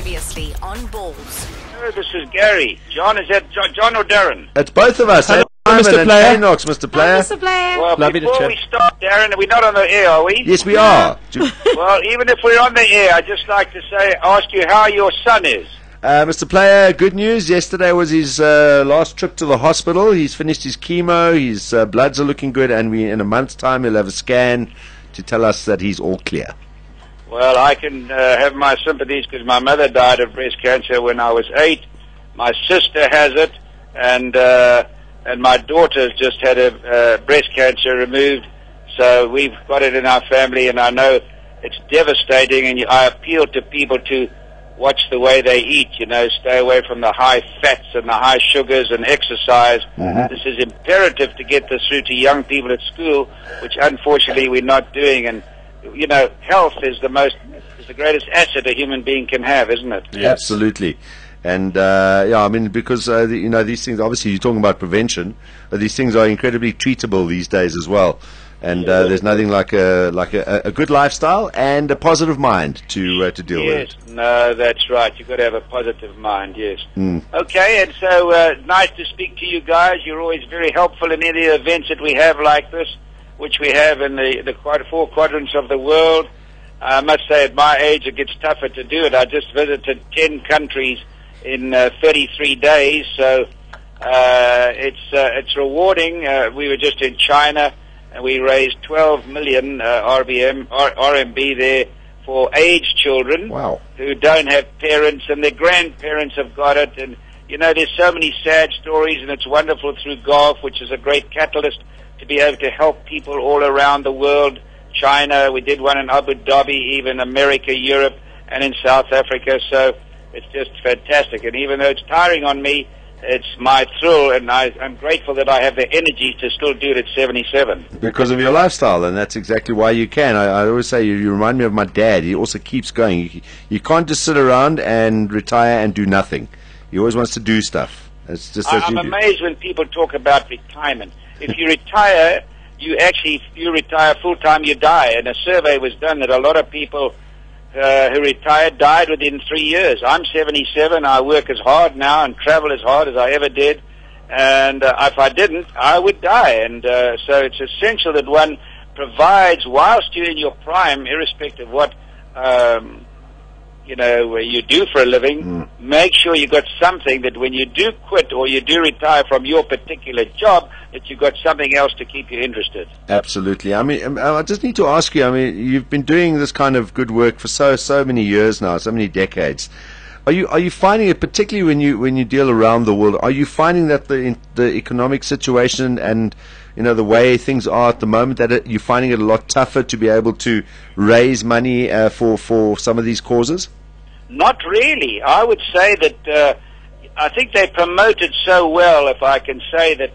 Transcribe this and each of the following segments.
Previously on Balls. Hello, this is Gary. John, is that John or Darren? It's both of us. Hello, Simon Mr. and Player. Knox, Mr. Player. Hi, Mr. Blair. Well, Lovely to before chat. we start, Darren, we're not on the air, are we? Yes, we are. Well, even if we're on the air, I'd just like to ask you how your son is. Mr. Player, good news. Yesterday was his last trip to the hospital. He's finished his chemo. His bloods are looking good, and in a month's time he'll have a scan to tell us that he's all clear. Well, I can have my sympathies because my mother died of breast cancer when I was 8. My sister has it, and my daughter's just had a breast cancer removed. So we've got it in our family, and I know it's devastating. And I appeal to people to watch the way they eat. Stay away from the high fats and the high sugars, and exercise. This is imperative to get this through to young people at school, which unfortunately we're not doing. And health is the greatest asset a human being can have, isn't it? Yeah, absolutely. And because these things, obviously you're talking about prevention, but these things are incredibly treatable these days as well. And there's nothing like a good lifestyle and a positive mind to deal with it. Yes, no, that's right. You've got to have a positive mind, yes. Okay, and so nice to speak to you guys. You're always very helpful in any events that we have like this, which we have in the 4 quadrants of the world. I must say, at my age, it gets tougher to do it. I just visited 10 countries in 33 days, so it's rewarding. We were just in China, and we raised 12 million RMB there for aged children who don't have parents, and their grandparents have got it. And there's so many sad stories, and it's wonderful through golf, which is a great catalyst to be able to help people all around the world. China, we did one in Abu Dhabi, even America, Europe, and in South Africa. So it's just fantastic. And even though it's tiring on me, it's my thrill, and I'm grateful that I have the energy to still do it at 77. Because of your lifestyle, and that's exactly why you can. I always say you remind me of my dad. He also keeps going. You can't just sit around and retire and do nothing. He always wants to do stuff. It's just I'm amazed when people talk about retirement. If you retire, you retire full-time, you die. And a survey was done that a lot of people who retired died within 3 years. I'm 77. I work as hard now and travel as hard as I ever did. And if I didn't, I would die. And so it's essential that one provides whilst you're in your prime, irrespective of what you do for a living. Make sure you got something that when you do quit or you do retire from your particular job, that you've got something else to keep you interested. Absolutely. I mean, I just need to ask you, you've been doing this kind of good work for so many years now, so many decades. Are you finding it, particularly when you deal around the world, are you finding that the economic situation and the way things are at the moment, that you're finding it a lot tougher to be able to raise money for some of these causes? Not really. I would say that I think they promote it so well, if I can say that,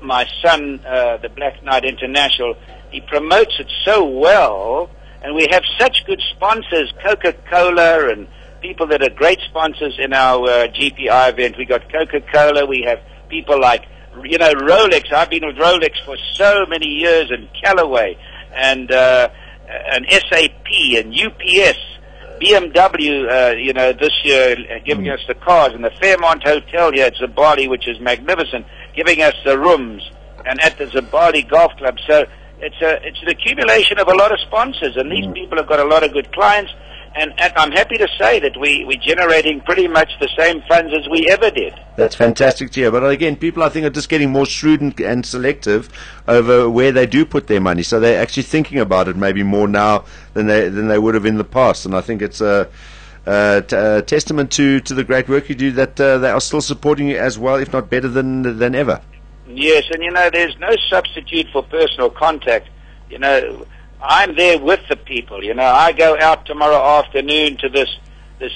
my son, the Black Knight International, he promotes it so well, and we have such good sponsors, Coca-Cola and people that are great sponsors in our GPI event. We got Coca-Cola, we have people like, Rolex. I've been with Rolex for so many years, and Callaway, and SAP, and UPS, BMW, this year giving us the cars, and the Fairmont Hotel here at Zabali, which is magnificent, giving us the rooms, and at the Zabali Golf Club. So it's an accumulation of a lot of sponsors, and these people have got a lot of good clients, and I'm happy to say that we're generating pretty much the same funds as we ever did. That's fantastic to hear. But again, people, I think, are just getting more shrewd and selective over where they do put their money. So they're actually thinking about it maybe more now than they would have in the past. And I think it's a testament to the great work you do that they are still supporting you as well, if not better than ever. Yes, and there's no substitute for personal contact. I'm there with the people. I go out tomorrow afternoon to this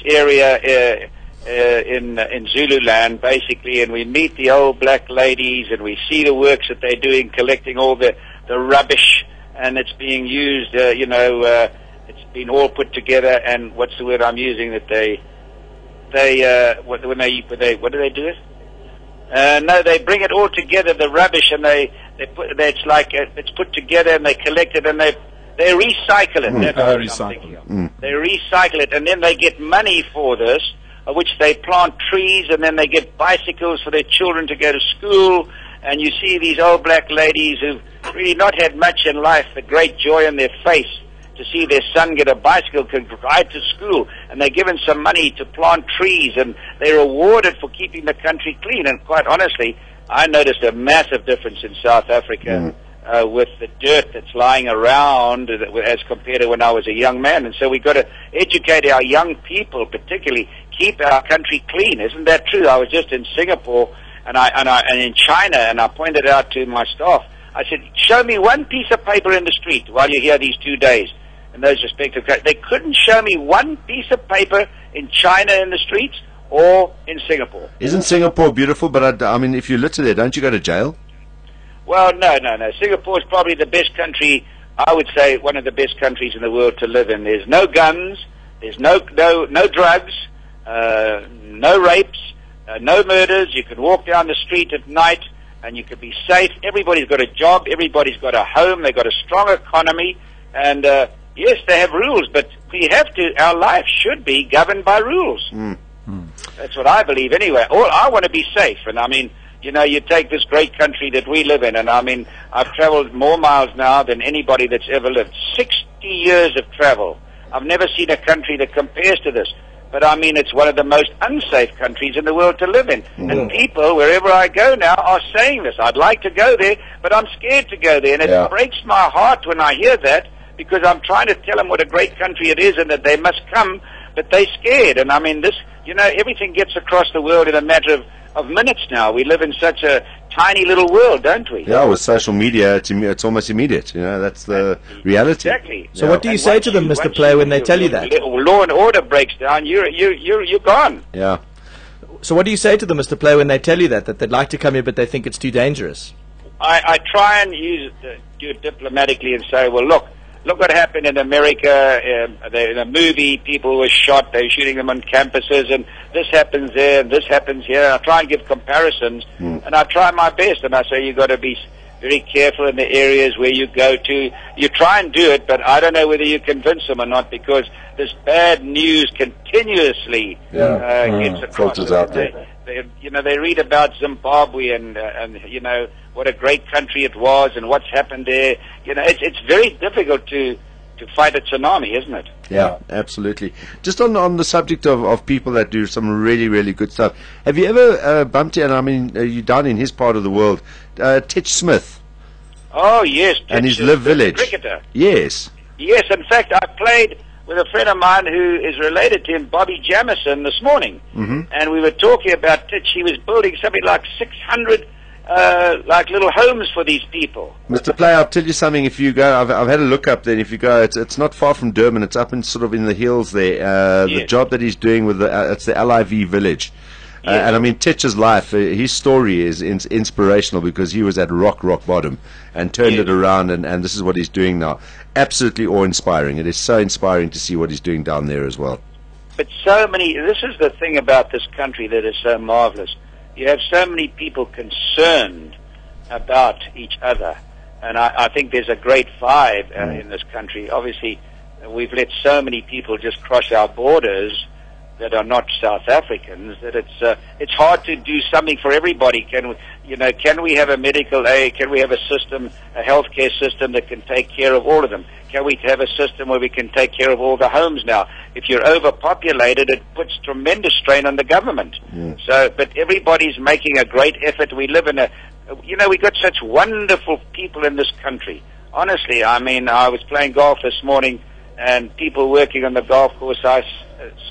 area in Zululand, basically, and we meet the old black ladies, and we see the works that they're doing, collecting all the rubbish, and it's being used. It's been all put together, and what's the word I'm using? That what do they do it? No, they bring it all together, the rubbish, and it's put together, and they collect it, and They recycle it. That's what I'm Recycle. thinking of. They recycle it, and then they get money for this, which they plant trees, and then they get bicycles for their children to go to school. And you see these old black ladies who've really not had much in life, the great joy on their face to see their son get a bicycle, can ride to school, and they're given some money to plant trees, and they're rewarded for keeping the country clean. And quite honestly, I noticed a massive difference in South Africa with the dirt that's lying around as compared to when I was a young man. And so we've got to educate our young people, particularly keep our country clean. Isn't that true? I was just in Singapore and in China, and I pointed out to my staff, I said, show me one piece of paper in the street while you're here these 2 days in those respective countries. They couldn't show me one piece of paper in China in the streets or in Singapore. Isn't Singapore beautiful? But I mean, if you litter there, don't you go to jail? Well, no. Singapore is probably the best country, I would say one of the best countries in the world to live in. There's no guns, there's no drugs, no rapes, no murders. You can walk down the street at night and you can be safe. Everybody's got a job, everybody's got a home, they've got a strong economy, and yes, they have rules, but we have to, our life should be governed by rules. That's what I believe anyway. I want to be safe, and I mean, you know, you take this great country that we live in, and I mean, I've traveled more miles now than anybody that's ever lived. 60 years of travel. I've never seen a country that compares to this. But I mean, it's one of the most unsafe countries in the world to live in. And people, wherever I go now, are saying this. I'd like to go there, but I'm scared to go there. And it breaks my heart when I hear that, because I'm trying to tell them what a great country it is and that they must come, but they're scared. And I mean, this, you know, everything gets across the world in a matter of minutes now. We live in such a tiny little world, don't we? Yeah, with social media, it's almost immediate. You know, that's the reality. Exactly. So what do you say to them, Mr. Player, when they tell you that? Law and order breaks down, you're gone. Yeah. So what do you say to them, Mr. Player, when they tell you that they'd like to come here but they think it's too dangerous? I try and do it diplomatically and say, well, look what happened in America. In a movie, people were shot. They were shooting them on campuses, and this happens there, and this happens here. I try and give comparisons, and I try my best. And I say you've got to be very careful in the areas where you go to. You try and do it, but I don't know whether you convince them or not, because this bad news continuously gets across. Filters out there. They read about Zimbabwe and you know, what a great country it was and what's happened there. You know, it's very difficult to fight a tsunami, isn't it? Yeah, absolutely. Just on the subject of people that do some really, really good stuff, have you ever bumped in, I mean, you're down in his part of the world, Titch Smith? Oh, yes. And his Live Village. Cricketer. Yes. Yes, in fact, I played with a friend of mine who is related to him, Bobby Jamison, this morning. And we were talking about Titch. He was building something like 600 like little homes for these people. Mr. Player, I'll tell you something. If you go, I've had a look up there. If you go, it's not far from Durban. It's up in sort of in the hills there. The job that he's doing with it's the LIV village. And I mean, Titch's life, his story is inspirational, because he was at rock bottom and turned it around, and this is what he's doing now. Absolutely awe-inspiring. It is so inspiring to see what he's doing down there as well. But this is the thing about this country that is so marvelous. You have so many people concerned about each other, and I think there's a great vibe in this country. Obviously, we've let so many people just cross our borders that are not South Africans, that it's hard to do something for everybody. Can we have a medical aid? Can we have a system, a healthcare system that can take care of all of them? Can we have a system where we can take care of all the homes now? If you're overpopulated, it puts tremendous strain on the government. But everybody's making a great effort. We live in we got such wonderful people in this country. Honestly, I mean, I was playing golf this morning, and people working on the golf course, I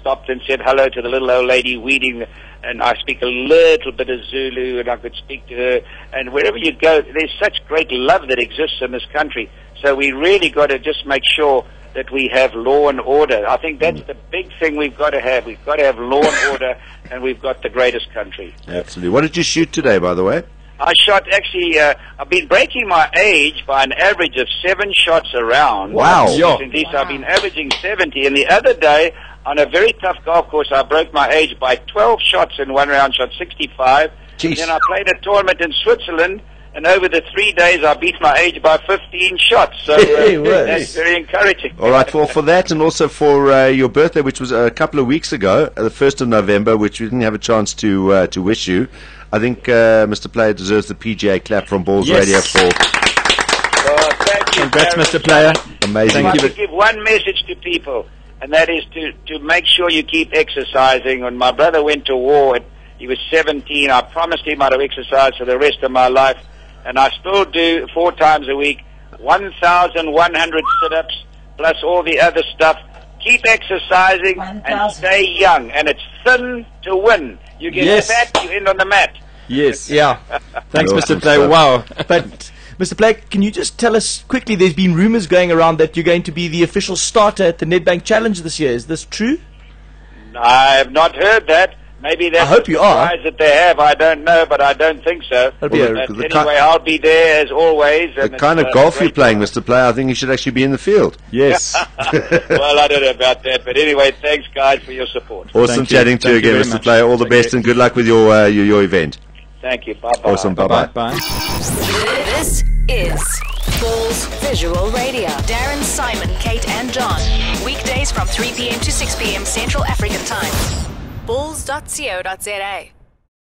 stopped and said hello to the little old lady weeding, and I speak a little bit of Zulu, and I could speak to her. And wherever you go, there's such great love that exists in this country. So we really got to just make sure that we have law and order. I think that's the big thing we've got to have. We've got to have law and order, and we've got the greatest country. Absolutely. What did you shoot today, by the way? I shot, actually, I've been breaking my age by an average of 7 shots a round. Wow. I've been averaging 70, and the other day, on a very tough golf course, I broke my age by 12 shots in one round, shot 65. Jeez. And then I played a tournament in Switzerland, and over the 3 days I beat my age by 15 shots. So that's very encouraging. All right, well, for that and also for your birthday, which was a couple of weeks ago, the 1st of November, which we didn't have a chance to wish you, I think Mr. Player deserves the PGA clap from Balls Radio for. Thank you. Congrats, Mr. Player. Amazing. I want to give one message to people, and that is to make sure you keep exercising. When my brother went to war, he was 17. I promised him I'd exercise for the rest of my life, and I still do 4 times a week, 1,100 sit-ups, plus all the other stuff. Keep exercising and stay young, and it's thin to win. You get fat, you end on the mat. Yes. Yeah. Thanks, Mr. Player. Wow. But, Mr. Player, can you just tell us quickly, there's been rumors going around that you're going to be the official starter at the Nedbank Challenge this year. Is this true? I have not heard that. Maybe that's I hope you are. surprise that they have. I don't know, but I don't think so. Anyway, I'll be there as always. The kind of golf you're playing, Mr. Player, I think you should actually be in the field. Yes. Well, I don't know about that, but anyway, thanks, guys, for your support. Awesome chatting to you again, Mr. Player. All the best and good luck with your event. Thank you. Bye-bye. Awesome. Bye-bye. Bye. This is Balls Visual Radio. Darren, Simon, Kate, and John. Weekdays from 3 p.m. to 6 p.m. Central African Time. Balls.co.za